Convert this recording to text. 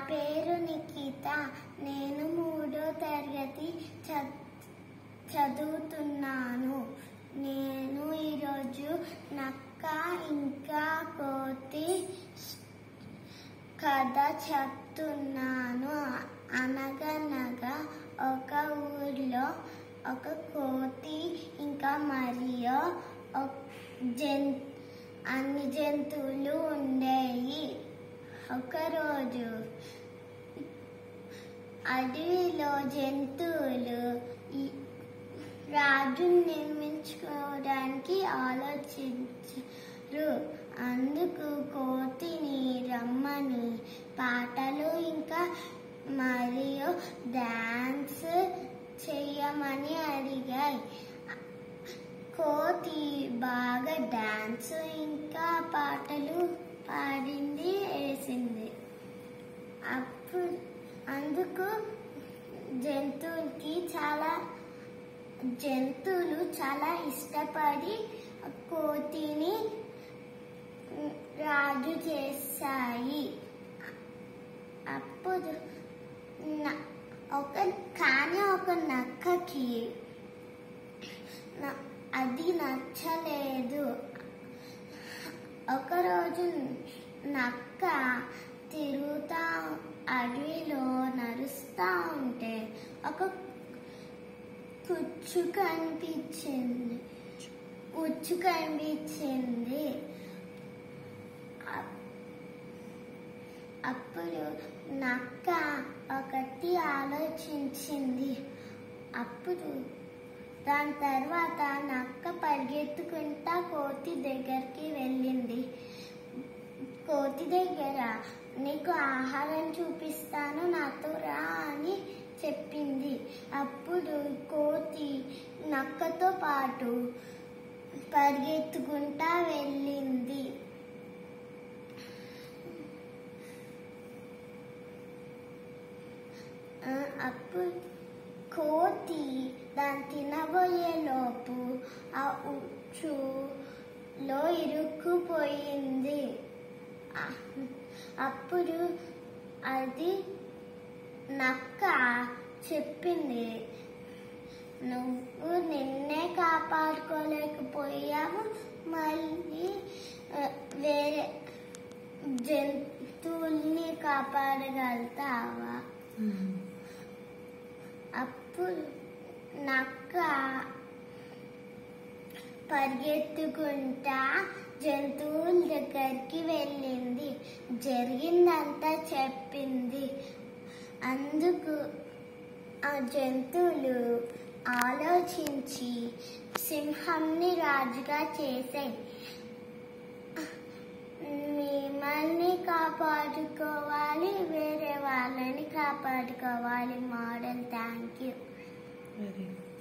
పేరు నిఖిత. నేను 3వ తరగతి చదువుతున్నాను. నేను ఈరోజు నక్క ఇంకా కోతి కథ చెప్తున్నాను. అనగనగా ఒక ఊర్లో ఒక కోతి ఇంకా మరియు అన్ని జంతువులు ఉండేవి. ఒకరోజు అడవిలో జంతువులు రాజుని నిర్మించుకోవడానికి ఆలోచించారు. అందుకు కోతిని రమ్మని పాటలు ఇంకా మరియు డాన్స్ చెయ్యమని అడిగాయి. కోతి బాగా డాన్స్ ఇంకా పాటలు పాడింది, వేసింది. అందుకు జంతువులు చాలా ఇష్టపడి కోతిని రాజు చేశాయి. అప్పుడు ఒక నక్కకి అది నచ్చలేదు. ఒకరోజు నక్క తిరుగుతా అడవిలో నడుస్తా ఉంటే ఒక ఉచ్చు కనిపించింది. అప్పుడు నక్క ఒకటి ఆలోచించింది. అప్పుడు దాని తర్వాత నక్క పరిగెత్తుకుంటా కోతి దగ్గరికి వెళ్ళింది. కోతి దగ్గర నీకు ఆహారం చూపిస్తాను, నాతో రా అని చెప్పింది. అప్పుడు కోతి నక్కతో పాటు పరిగెత్తుకుంటా వెళ్ళింది. అప్పుడు కోతి దాన్ని తినబోయే లోపు ఆ ఉచ్చులో ఇరుక్కుపోయింది. అప్పుడు అది నక్క చెప్పింది, నువ్వు నిన్నే కాపాడుకోలేకపోయావు, మళ్ళీ వేరే జంతువుల్ని కాపాడగలుగుతావా? అప్పుడు నక్క పరిగెత్తుకుంటా జంతువుల దగ్గరికి వెళ్ళింది. జరిగిందంతా చెప్పింది. అందుకు ఆ జంతువులు ఆలోచించి సింహంని రాజుగా చేశాయి. మిమ్మల్ని కాపాడుకోవాలి, వేరే వాళ్ళని కాపాడుకోవాలి. Model. Thank you. Very good.